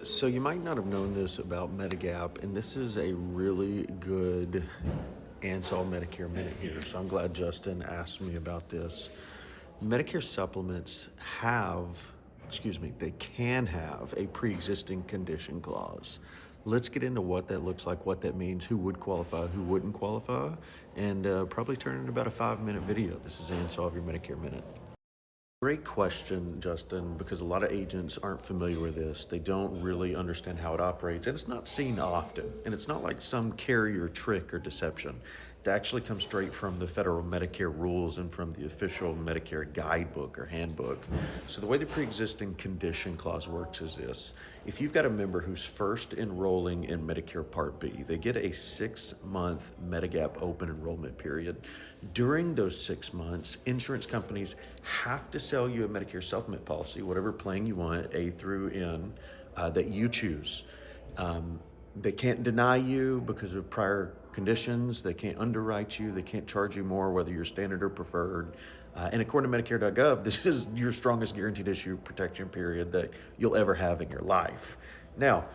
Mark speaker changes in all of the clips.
Speaker 1: So you might not have known this about Medigap, and this is a really good Ansall Medicare Minute here. So I'm glad Justin asked me about this. Medicare supplements they can have a pre-existing condition clause. Let's get into what that looks like, what that means, who would qualify, who wouldn't qualify, and probably turn into about a 5-minute video. This is Ansall, your Medicare Minute. Great question, Justin, because a lot of agents aren't familiar with this. They don't really understand how it operates, and it's not seen often. And it's not like some carrier trick or deception. It actually comes straight from the federal Medicare rules and from the official Medicare guidebook or handbook. So the way the pre-existing condition clause works is this. If you've got a member who's first enrolling in Medicare Part B, they get a 6-month Medigap open enrollment period. During those 6 months, insurance companies have to sell you a Medicare supplement policy, whatever plan you want, A through N, that you choose. They can't deny you because of prior conditions. They can't underwrite you. They can't charge you more, whether you're standard or preferred. And according to Medicare.gov, this is your strongest guaranteed issue protection period that you'll ever have in your life. Now,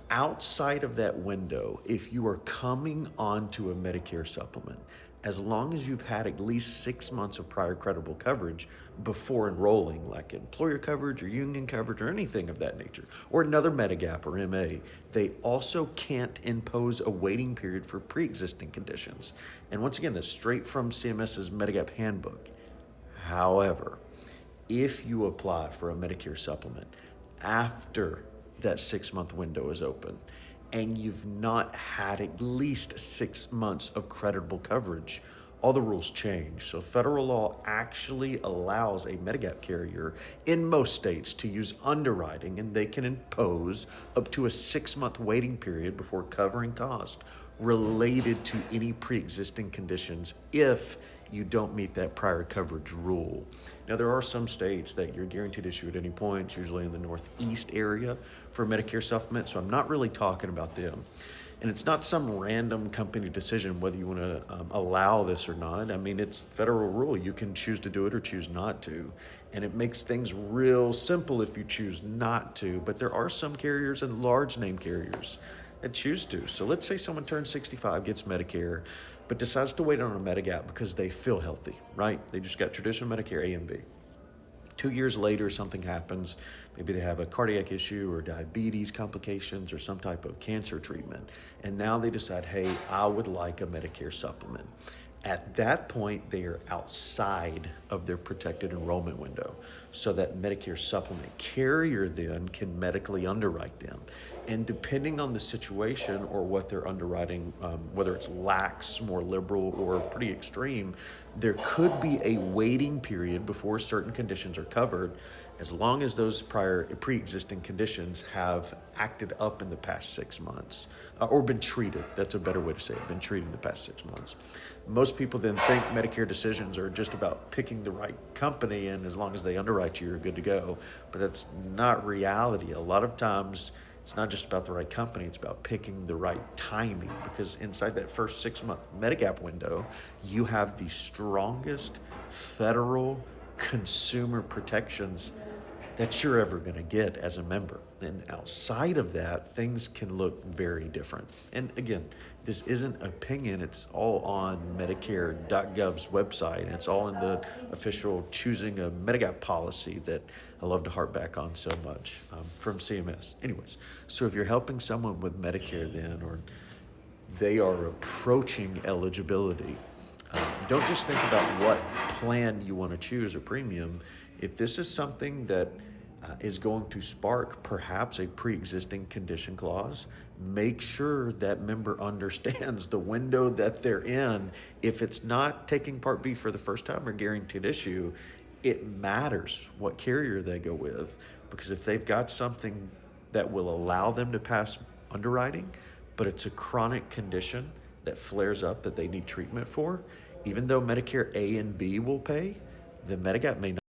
Speaker 1: outside of that window, if you are coming onto a Medicare supplement, as long as you've had at least 6 months of prior credible coverage before enrolling, like employer coverage or union coverage or anything of that nature, or another Medigap or MA, they also can't impose a waiting period for pre-existing conditions. And once again, that's straight from CMS's Medigap handbook. However, if you apply for a Medicare supplement after that 6-month window is open, and you've not had at least 6 months of credible coverage, all the rules change. So federal law actually allows a Medigap carrier in most states to use underwriting, and they can impose up to a 6-month waiting period before covering cost related to any pre-existing conditions if you don't meet that prior coverage rule. Now, there are some states that you're guaranteed issue at any point, it's usually in the Northeast area for Medicare supplement, so I'm not really talking about them. And it's not some random company decision whether you want to allow this or not. I mean, it's federal rule. You can choose to do it or choose not to. And it makes things real simple if you choose not to. But there are some carriers and large name carriers that choose to. So let's say someone turns 65, gets Medicare, but decides to wait on a Medigap because they feel healthy, right? They just got traditional Medicare A and B. 2 years later, something happens. Maybe they have a cardiac issue or diabetes complications or some type of cancer treatment. And now they decide, hey, I would like a Medicare supplement. At that point, they are outside of their protected enrollment window. So that Medicare supplement carrier then can medically underwrite them. And depending on the situation or what they're underwriting, whether it's lax, more liberal, or pretty extreme, there could be a waiting period before certain conditions are covered, as long as those prior pre-existing conditions have acted up in the past 6 months, or been treated. That's a better way to say it, been treated in the past 6 months. Most people then think Medicare decisions are just about picking the right company, and as long as they underwrite you, you're good to go. But that's not reality. A lot of times, it's not just about the right company, it's about picking the right timing, because inside that first 6-month Medigap window, you have the strongest federal consumer protections that you're ever going to get as a member. And outside of that, things can look very different. And again, this isn't opinion, it's all on Medicare.gov's website, and it's all in the official choosing a Medigap policy that I love to harp back on so much from CMS. Anyways, so if you're helping someone with Medicare then, or they are approaching eligibility, don't just think about what plan you want to choose or premium. If this is something that is going to spark perhaps a pre-existing condition clause, make sure that member understands the window that they're in. If it's not taking Part B for the first time or guaranteed issue, it matters what carrier they go with, because if they've got something that will allow them to pass underwriting, but it's a chronic condition that flares up that they need treatment for, even though Medicare A and B will pay, the Medigap may not.